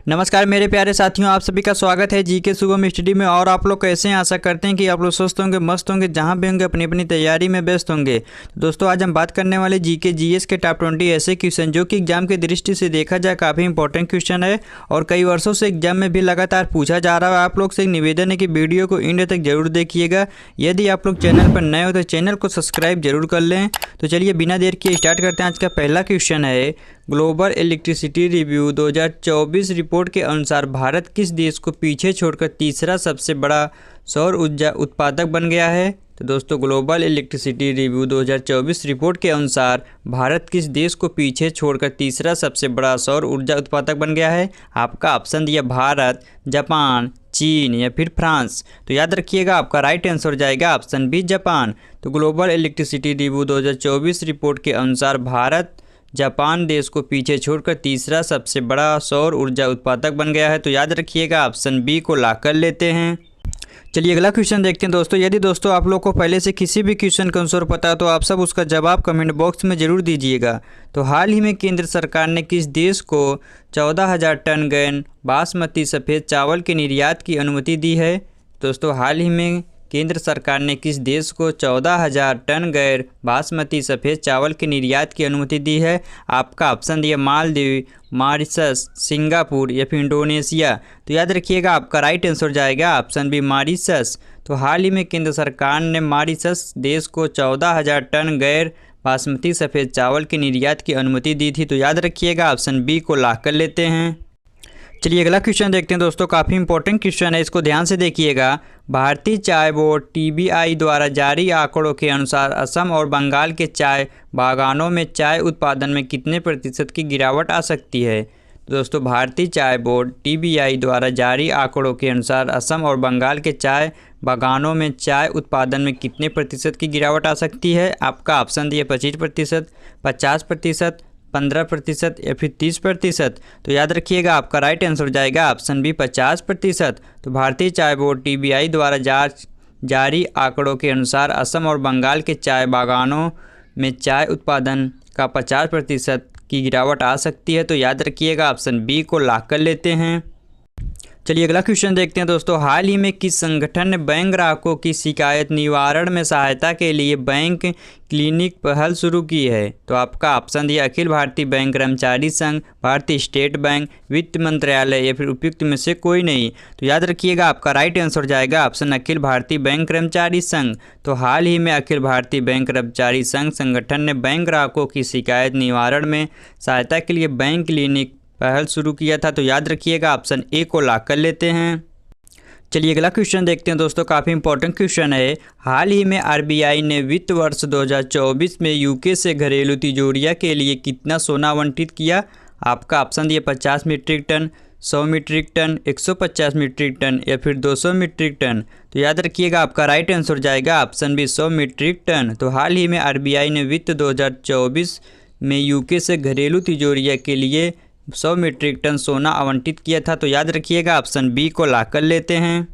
नमस्कार मेरे प्यारे साथियों, आप सभी का स्वागत है जीके शुभम स्टडी में। और आप लोग कैसे हैं? आशा करते हैं कि आप लोग स्वस्थ होंगे, मस्त होंगे, जहां भी होंगे अपनी अपनी तैयारी में व्यस्त होंगे। तो दोस्तों आज हम बात करने वाले जीके जीएस के टॉप 20 ऐसे क्वेश्चन जो कि एग्जाम की दृष्टि से देखा जाए काफ़ी इंपॉर्टेंट क्वेश्चन है और कई वर्षों से एग्जाम में भी लगातार पूछा जा रहा है। आप लोग से एक निवेदन है कि वीडियो को एंड तक जरूर देखिएगा। यदि आप लोग चैनल पर नए हो तो चैनल को सब्सक्राइब जरूर कर लें। तो चलिए बिना देर किए स्टार्ट करते हैं। आज का पहला क्वेश्चन है, ग्लोबल इलेक्ट्रिसिटी रिव्यू 2024 रिपोर्ट के अनुसार भारत किस देश को पीछे छोड़कर तीसरा सबसे बड़ा सौर ऊर्जा उत्पादक बन गया है? तो दोस्तों ग्लोबल इलेक्ट्रिसिटी रिव्यू 2024 रिपोर्ट के अनुसार भारत किस देश को पीछे छोड़कर तीसरा सबसे बड़ा सौर ऊर्जा उत्पादक बन गया है? आपका ऑप्शन दिया भारत, जापान, चीन या फिर फ्रांस। तो याद रखिएगा आपका राइट आंसर हो जाएगा ऑप्शन बी, जापान। तो ग्लोबल इलेक्ट्रिसिटी रिव्यू 2024 रिपोर्ट के अनुसार भारत जापान देश को पीछे छोड़कर तीसरा सबसे बड़ा सौर ऊर्जा उत्पादक बन गया है। तो याद रखिएगा ऑप्शन बी को लॉक कर लेते हैं। चलिए अगला क्वेश्चन देखते हैं दोस्तों। यदि दोस्तों आप लोग को पहले से किसी भी क्वेश्चन का आंसर पता है तो आप सब उसका जवाब कमेंट बॉक्स में ज़रूर दीजिएगा। तो हाल ही में केंद्र सरकार ने किस देश को 14,000 टन गैन बासमती सफ़ेद चावल के निर्यात की अनुमति दी है? दोस्तों हाल ही में केंद्र सरकार ने किस देश को 14,000 टन गैर बासमती सफ़ेद चावल के निर्यात की अनुमति दी है? आपका ऑप्शन दिया मालदीव, मॉरिशस, सिंगापुर या फिर इंडोनेशिया। तो याद रखिएगा आपका राइट आंसर जाएगा ऑप्शन बी, मॉरिशस। तो हाल ही में केंद्र सरकार ने मॉरिशस देश को 14,000 टन गैर बासमती सफ़ेद चावल के निर्यात की अनुमति दी थी। तो याद रखिएगा ऑप्शन बी को लॉक कर लेते हैं। चलिए अगला क्वेश्चन देखते हैं दोस्तों। काफ़ी इंपॉर्टेंट क्वेश्चन है, इसको ध्यान से देखिएगा। भारतीय चाय बोर्ड टीबीआई द्वारा जारी आंकड़ों के अनुसार असम और बंगाल के चाय बागानों में चाय उत्पादन में कितने प्रतिशत की गिरावट आ सकती है? दोस्तों भारतीय चाय बोर्ड टीबीआई द्वारा जारी आंकड़ों के अनुसार असम और बंगाल के चाय बागानों में चाय उत्पादन में कितने प्रतिशत की गिरावट आ सकती है? आपका ऑप्शन दिया 25%, 50%, 15% या फिर 30%। तो याद रखिएगा आपका राइट आंसर जाएगा ऑप्शन बी, 50%। तो भारतीय चाय बोर्ड टीबीआई द्वारा जारी आंकड़ों के अनुसार असम और बंगाल के चाय बागानों में चाय उत्पादन का 50% की गिरावट आ सकती है। तो याद रखिएगा ऑप्शन बी को लॉक कर लेते हैं। चलिए अगला क्वेश्चन देखते हैं दोस्तों। हाल ही में किस संगठन ने बैंक ग्राहकों की शिकायत निवारण में सहायता के लिए बैंक क्लिनिक पहल शुरू की है? तो आपका ऑप्शन दिया अखिल भारतीय बैंक कर्मचारी संघ, भारतीय स्टेट बैंक, वित्त मंत्रालय या फिर उपयुक्त में से कोई नहीं। तो याद रखिएगा आपका राइट आंसर जाएगा ऑप्शन अखिल भारतीय बैंक कर्मचारी संघ। तो हाल ही में अखिल भारतीय बैंक कर्मचारी संघ संगठन ने बैंक ग्राहकों की शिकायत निवारण में सहायता के लिए बैंक क्लिनिक पहल शुरू किया था। तो याद रखिएगा ऑप्शन ए को लॉक कर लेते हैं। चलिए अगला क्वेश्चन देखते हैं दोस्तों। काफ़ी इंपॉर्टेंट क्वेश्चन है। हाल ही में आरबीआई ने वित्त वर्ष 2024 में यूके से घरेलू तिजोरियां के लिए कितना सोना आवंटित किया? आपका ऑप्शन दिया 50 metric ton, 100 metric ton, 150 metric ton या फिर 200 मीट्रिक टन। तो याद रखिएगा आपका राइट आंसर जाएगा ऑप्शन बी, 100 मीट्रिक टन। तो हाल ही में आरबीआई ने वित्त 2024 में यूके से घरेलू तिजोरियां के लिए 100 मीट्रिक टन सोना आवंटित किया था। तो याद रखिएगा ऑप्शन बी को लॉक कर लेते हैं।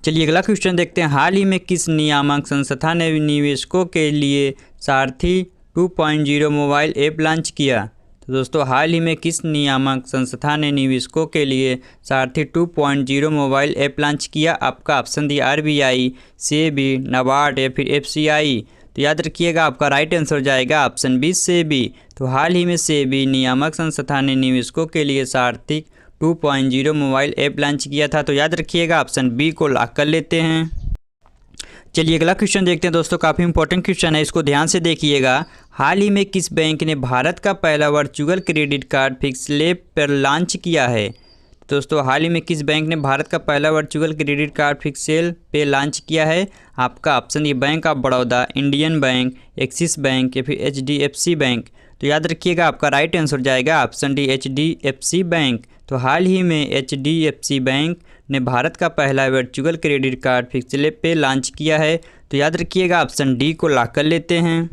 चलिए अगला क्वेश्चन देखते हैं। हाल ही में किस नियामक संस्था ने निवेशकों के लिए सारथी 2.0 मोबाइल ऐप लॉन्च किया? तो दोस्तों हाल ही में किस नियामक संस्था ने निवेशकों के लिए सारथी 2.0 मोबाइल ऐप लॉन्च किया? आपका ऑप्शन दिया आरबीआई, सेबी, नाबार्ड या फिर एफसीआई। तो याद रखिएगा आपका राइट आंसर जाएगा ऑप्शन बी, सेबी। तो हाल ही में सेबी नियामक संस्था ने निवेशकों के लिए सारथी 2.0 मोबाइल ऐप लॉन्च किया था। तो याद रखिएगा ऑप्शन बी को लॉक कर लेते हैं। चलिए अगला क्वेश्चन देखते हैं दोस्तों। काफ़ी इंपॉर्टेंट क्वेश्चन है, इसको ध्यान से देखिएगा। हाल ही में किस बैंक ने भारत का पहला virtual credit card fix slab पर लॉन्च किया है? दोस्तों हाल ही में किस बैंक ने भारत का पहला virtual credit card Pixel Play launch किया है? आपका ऑप्शन ये Bank of Baroda, Indian Bank, Axis Bank या फिर एचडीएफसी बैंक। तो याद रखिएगा आपका राइट आंसर जाएगा ऑप्शन डी, एचडीएफसी बैंक। तो हाल ही में एचडीएफसी बैंक ने भारत का पहला virtual credit card fix slab पे लॉन्च किया है। तो याद रखिएगा ऑप्शन डी को लॉक कर लेते हैं।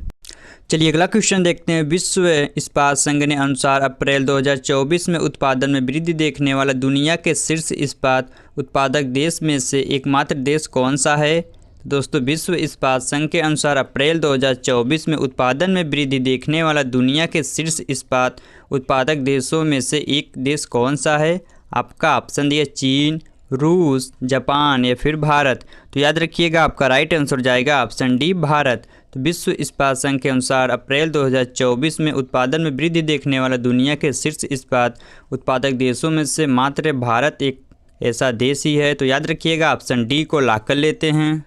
चलिए अगला क्वेश्चन देखते हैं। विश्व इस्पात संघ ने अनुसार अप्रैल 2024 में उत्पादन में वृद्धि देखने वाला दुनिया के शीर्ष इस्पात उत्पादक देश में से एकमात्र देश कौन सा है? दोस्तों विश्व इस्पात संघ के अनुसार अप्रैल 2024 में उत्पादन में वृद्धि देखने वाला दुनिया के शीर्ष इस्पात उत्पादक देशों में से एक देश कौन सा है? आपका ऑप्शन दिया चीन, रूस, जापान या फिर भारत। तो याद रखिएगा आपका राइट आंसर जाएगा ऑप्शन डी भारत। तो विश्व इस्पात संघ के अनुसार अप्रैल 2024 में उत्पादन में वृद्धि देखने वाला दुनिया के शीर्ष इस्पात उत्पादक देशों में से मात्र भारत एक ऐसा देश ही है। तो याद रखिएगा ऑप्शन डी को लॉक कर लेते हैं।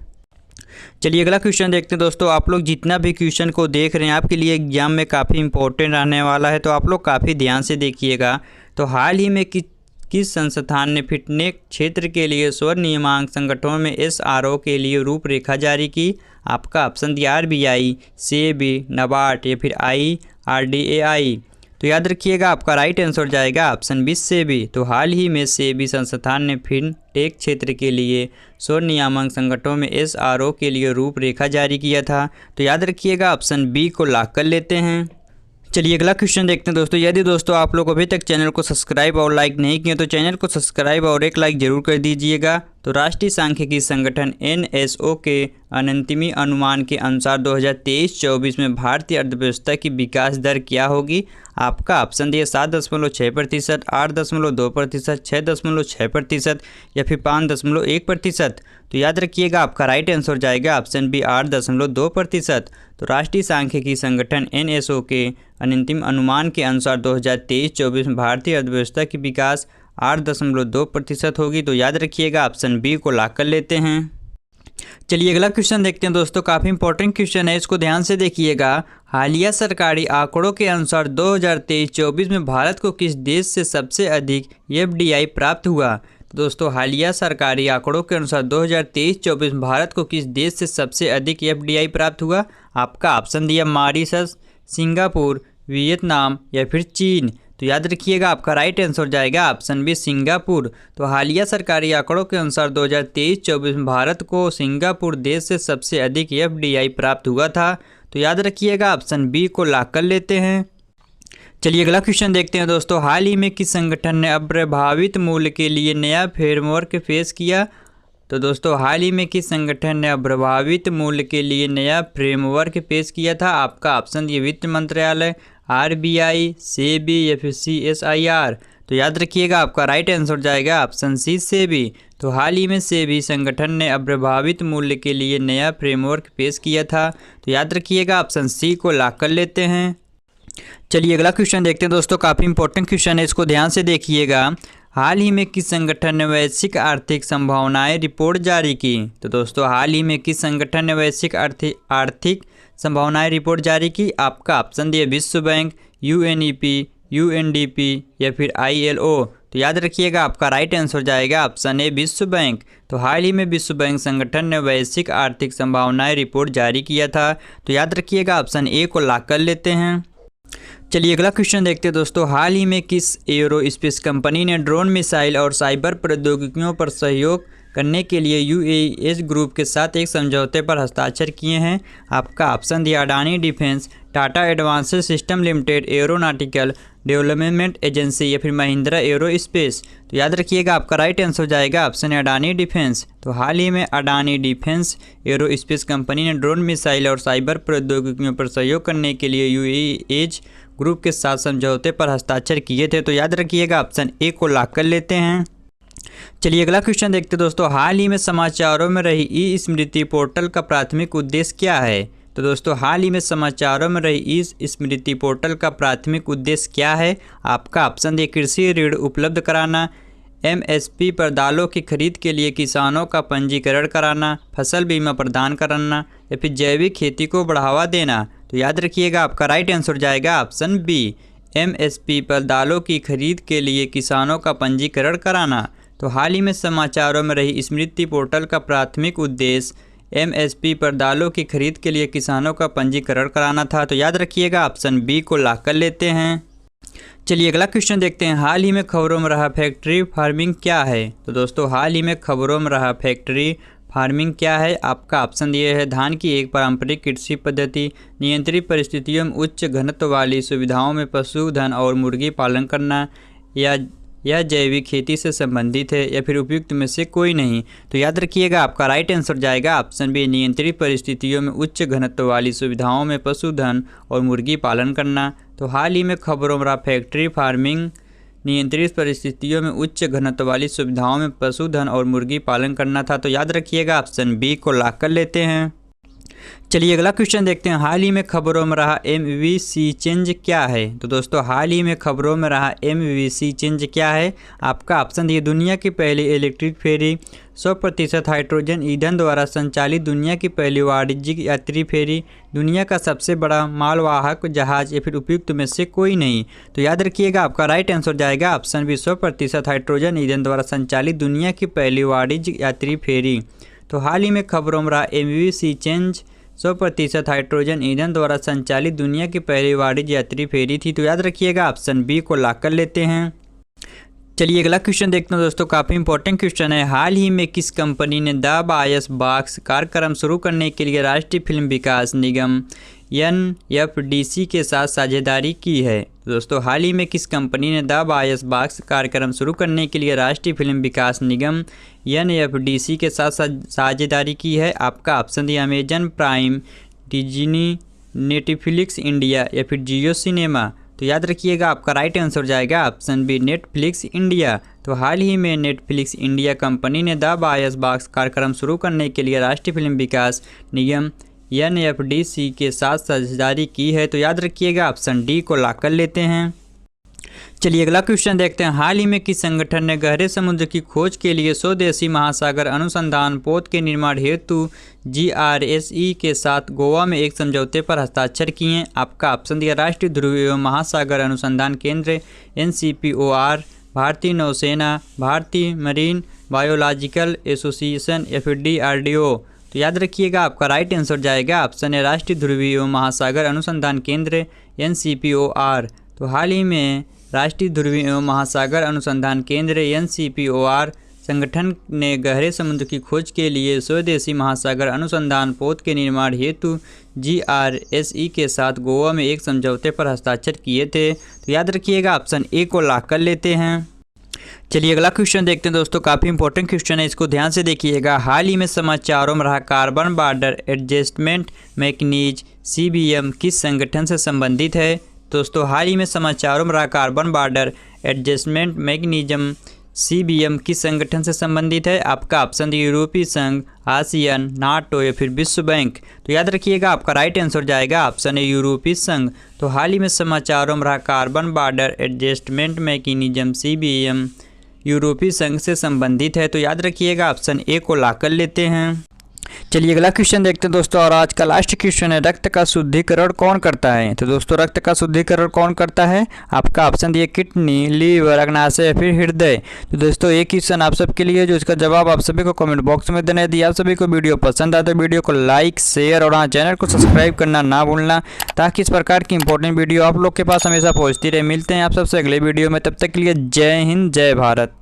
चलिए अगला क्वेश्चन देखते हैं दोस्तों। आप लोग जितना भी क्वेश्चन को देख रहे हैं आपके लिए एग्जाम में काफ़ी इंपॉर्टेंट रहने वाला है, तो आप लोग काफ़ी ध्यान से देखिएगा। तो हाल ही में किस संस्थान ने फिटनेस क्षेत्र के लिए स्वर्ण नियामक संगठनों में SRO के लिए रूपरेखा जारी की? आपका ऑप्शन दिया RBI, SEBI, NABARD या फिर IRDAI। तो याद रखिएगा आपका राइट आंसर जाएगा ऑप्शन बी SEBI। तो हाल ही में SEBI संस्थान ने फिनटेक क्षेत्र के लिए स्वर्ण नियामक संगठनों में SRO के लिए रूपरेखा जारी किया था। तो याद रखिएगा ऑप्शन बी को लॉक कर लेते हैं। चलिए अगला क्वेश्चन देखते हैं दोस्तों। यदि दोस्तों आप लोग अभी तक चैनल को सब्सक्राइब और लाइक नहीं किए तो चैनल को सब्सक्राइब और एक लाइक जरूर कर दीजिएगा। तो राष्ट्रीय सांख्यिकी संगठन NSO के अंतिमी अनुमान के अनुसार 2023-24 में भारतीय अर्थव्यवस्था की विकास दर क्या होगी? आपका ऑप्शन दिया 7.6%, 8.2%, 6.6% या फिर 5.1%। तो याद रखिएगा आपका राइट आंसर जाएगा ऑप्शन बी 8.2%। तो राष्ट्रीय सांख्यिकी संगठन NSO के अंतिम अनुमान के अनुसार 2023-24 में भारतीय अर्थव्यवस्था की विकास 8.2% होगी। तो याद रखिएगा ऑप्शन बी को लॉक कर लेते हैं। चलिए अगला क्वेश्चन देखते हैं दोस्तों। काफ़ी इंपॉर्टेंट क्वेश्चन है, इसको ध्यान से देखिएगा। हालिया सरकारी आंकड़ों के अनुसार 2023-24 में भारत को किस देश से सबसे अधिक FDI प्राप्त हुआ? दोस्तों हालिया सरकारी आंकड़ों के अनुसार 2023-24 में भारत को किस देश से सबसे अधिक FDI प्राप्त हुआ? आपका ऑप्शन दिया मॉरिशस, सिंगापुर, वियतनाम या फिर चीन। तो याद रखिएगा आपका राइट आंसर जाएगा ऑप्शन बी सिंगापुर। तो हालिया सरकारी आंकड़ों के अनुसार 2023-24 में भारत को सिंगापुर देश से सबसे अधिक FDI प्राप्त हुआ था। तो याद रखिएगा ऑप्शन बी को लॉक कर लेते हैं। चलिए अगला क्वेश्चन देखते हैं दोस्तों। हाल ही में किस संगठन ने अप्रभावित मूल्य के लिए नया फ्रेमवर्क पेश किया? तो दोस्तों हाल ही में किस संगठन ने अप्रभावित मूल्य के लिए नया फ्रेमवर्क पेश किया था? आपका ऑप्शन ये वित्त मंत्रालय, RBI, SEBI या फिर CSIR। तो याद रखिएगा आपका राइट आंसर जाएगा ऑप्शन सी SEBI। तो हाल ही में SEBI संगठन ने अप्रभावित मूल्य के लिए नया फ्रेमवर्क पेश किया था। तो याद रखिएगा ऑप्शन सी को लॉक कर लेते हैं। चलिए अगला क्वेश्चन देखते हैं दोस्तों। काफ़ी इंपॉर्टेंट क्वेश्चन है, इसको ध्यान से देखिएगा। हाल ही में किस संगठन ने वैश्विक आर्थिक संभावनाएं रिपोर्ट जारी की? तो दोस्तों हाल ही में किस संगठन ने वैश्विक आर्थिक संभावनाएं रिपोर्ट जारी की? आपका ऑप्शन दिया विश्व बैंक, UNEP, UNDP या फिर ILO। तो याद रखिएगा आपका राइट आंसर जाएगा ऑप्शन ए विश्व बैंक। तो हाल ही में विश्व बैंक संगठन ने वैश्विक आर्थिक संभावनाएं रिपोर्ट जारी किया था। तो याद रखिएगा ऑप्शन ए को लॉक कर लेते हैं। चलिए अगला क्वेश्चन देखते हैं दोस्तों। हाल ही में किस एरोस्पेस कंपनी ने ड्रोन, मिसाइल और साइबर प्रौद्योगिकियों पर सहयोग करने के लिए UAS ग्रुप के साथ एक समझौते पर हस्ताक्षर किए हैं? आपका ऑप्शन दिया Adani defence, Tata advanced system limited, aeronautical development agency या फिर महिंद्रा एरोस्पेस। तो याद रखिएगा आपका राइट आंसर जाएगा ऑप्शन अडानी डिफेंस। तो हाल ही में अडानी डिफेंस एरोस्पेस कंपनी ने ड्रोन, मिसाइल और साइबर प्रौद्योगिकियों पर सहयोग करने के लिए UAS ग्रुप के साथ समझौते पर हस्ताक्षर किए थे। तो याद रखिएगा ऑप्शन ए को लॉक कर लेते हैं। चलिए अगला क्वेश्चन देखते हैं दोस्तों। हाल ही में समाचारों में रही ई-स्मृति पोर्टल का प्राथमिक उद्देश्य क्या है? तो दोस्तों हाल ही में समाचारों में रही ई-स्मृति पोर्टल का प्राथमिक उद्देश्य क्या है? आपका ऑप्शन दिया कृषि ऋण उपलब्ध कराना, MSP पर दालों की खरीद के लिए किसानों का पंजीकरण कराना, फसल बीमा प्रदान कराना या फिर जैविक खेती को बढ़ावा देना। तो याद रखिएगा आपका राइट आंसर जाएगा ऑप्शन बी MSP पर दालों की खरीद के लिए किसानों का पंजीकरण कराना। तो हाल ही में समाचारों में रही स्मृति पोर्टल का प्राथमिक उद्देश्य MSP पर दालों की खरीद के लिए किसानों का पंजीकरण कराना था। तो याद रखिएगा ऑप्शन बी को लॉक कर लेते हैं। चलिए अगला क्वेश्चन देखते हैं। हाल ही में खबरों में रहा फैक्ट्री फार्मिंग क्या है? तो दोस्तों हाल ही में खबरों में रहा फैक्ट्री फार्मिंग क्या है? आपका ऑप्शन ये है धान की एक पारंपरिक कृषि पद्धति, नियंत्रित परिस्थितियों में उच्च घनत्व वाली सुविधाओं में पशुधन और मुर्गी पालन करना, या जैविक खेती से संबंधित है या फिर उपयुक्त में से कोई नहीं। तो याद रखिएगा आपका राइट आंसर जाएगा ऑप्शन बी नियंत्रित परिस्थितियों में उच्च घनत्व वाली सुविधाओं में पशुधन और मुर्गी पालन करना। तो हाल ही में खबरों में रहा फैक्ट्री फार्मिंग नियंत्रित परिस्थितियों में उच्च घनत्व वाली सुविधाओं में पशुधन और मुर्गी पालन करना था। तो याद रखिएगा ऑप्शन बी को लॉक कर लेते हैं। चलिए अगला क्वेश्चन देखते हैं। हाल ही में खबरों में रहा MVC चेंज क्या है? तो दोस्तों हाल ही में खबरों में रहा MVC चेंज क्या है? आपका ऑप्शन दिए दुनिया की पहली इलेक्ट्रिक फेरी, 100% हाइड्रोजन ईंधन द्वारा संचालित दुनिया की पहली वाणिज्यिक यात्री फेरी, दुनिया का सबसे बड़ा मालवाहक जहाज, या फिर उपयुक्त में से कोई नहीं। तो याद रखिएगा आपका राइट आंसर जाएगा ऑप्शन बी, 100% हाइड्रोजन ईंधन द्वारा संचालित दुनिया की पहली वाणिज्यिक यात्री फेरी। तो हाल ही में खबरों में रहा MVC चेंज 100% हाइड्रोजन ईंधन द्वारा संचालित दुनिया की पहली वाणिज्य यात्री फेरी थी। तो याद रखिएगा ऑप्शन बी को लॉक कर लेते हैं। चलिए अगला क्वेश्चन देखते हैं दोस्तों, काफ़ी इंपॉर्टेंट क्वेश्चन है। हाल ही में किस कंपनी ने द बॉयज बॉक्स कार्यक्रम शुरू करने के लिए राष्ट्रीय फिल्म विकास निगम NFDC के साथ साझेदारी की है? दोस्तों हाल ही में किस कंपनी ने द बॉयज बॉक्स कार्यक्रम शुरू करने के लिए राष्ट्रीय फिल्म विकास निगम NFDC के साथ साझेदारी की है? आपका ऑप्शन दिया Amazon prime, Disney, Netflix India, या फिर जियो सिनेमा। तो याद रखिएगा आपका राइट आंसर जाएगा ऑप्शन बी, नेटफ्लिक्स इंडिया। तो हाल ही में नेटफ्लिक्स इंडिया कंपनी ने द बॉयज बॉक्स कार्यक्रम शुरू करने के लिए राष्ट्रीय फिल्म विकास निगम NFDC के साथ साझेदारी की है। तो याद रखिएगा ऑप्शन डी को लॉक कर लेते हैं। चलिए अगला क्वेश्चन देखते हैं। हाल ही में किस संगठन ने गहरे समुद्र की खोज के लिए स्वदेशी महासागर अनुसंधान पोत के निर्माण हेतु GRSE के साथ गोवा में एक समझौते पर हस्ताक्षर किए हैं? आपका ऑप्शन दिया राष्ट्रीय ध्रुव एवं महासागर अनुसंधान केंद्र NCPOR, भारतीय नौसेना, भारतीय मरीन बायोलॉजिकल एसोसिएशन, या फिर DRDO। तो याद रखिएगा आपका राइट आंसर जाएगा ऑप्शन है राष्ट्रीय ध्रुवीय एवं महासागर अनुसंधान केंद्र NCPOR। तो हाल ही में राष्ट्रीय ध्रुवीय एवं महासागर अनुसंधान केंद्र NCPOR संगठन ने गहरे समुद्र की खोज के लिए स्वदेशी महासागर अनुसंधान पोत के निर्माण हेतु GRSE के साथ गोवा में एक समझौते पर हस्ताक्षर किए थे। तो याद रखिएगा ऑप्शन ए को लॉक कर लेते हैं। चलिए अगला क्वेश्चन देखते हैं दोस्तों, काफ़ी इंपॉर्टेंट क्वेश्चन है, इसको ध्यान से देखिएगा। हाल ही में समाचारों में रहा carbon border adjustment mechanism CBM किस संगठन से संबंधित है? दोस्तों हाल ही में समाचारों में रहा carbon border adjustment mechanism CBM किस संगठन से संबंधित है? आपका ऑप्शन यूरोपीय संघ, आसियान, नाटो, या फिर विश्व बैंक। तो याद रखिएगा आपका राइट आंसर जाएगा ऑप्शन है यूरोपीय संघ। तो हाल ही में समाचारों में रहा carbon border adjustment mechanism CBM यूरोपीय संघ से संबंधित है। तो याद रखिएगा ऑप्शन ए को लॉक कर लेते हैं। चलिए अगला क्वेश्चन देखते हैं दोस्तों, और आज का लास्ट क्वेश्चन है, रक्त का शुद्धिकरण कौन करता है? तो दोस्तों रक्त का शुद्धिकरण कौन करता है? आपका ऑप्शन दिए किडनी, लीवर, अग्नाशय, या फिर हृदय। तो दोस्तों एक क्वेश्चन आप सबके लिए जो इसका जवाब आप सभी को कमेंट बॉक्स में देना। यदि आप सभी को वीडियो पसंद आए तो वीडियो को लाइक, शेयर और हाँ चैनल को सब्सक्राइब करना ना भूलना, ताकि इस प्रकार की इंपॉर्टेंट वीडियो आप लोग के पास हमेशा पहुँचती रहे। मिलते हैं आप सबसे अगले वीडियो में, तब तक के लिए जय हिंद, जय भारत।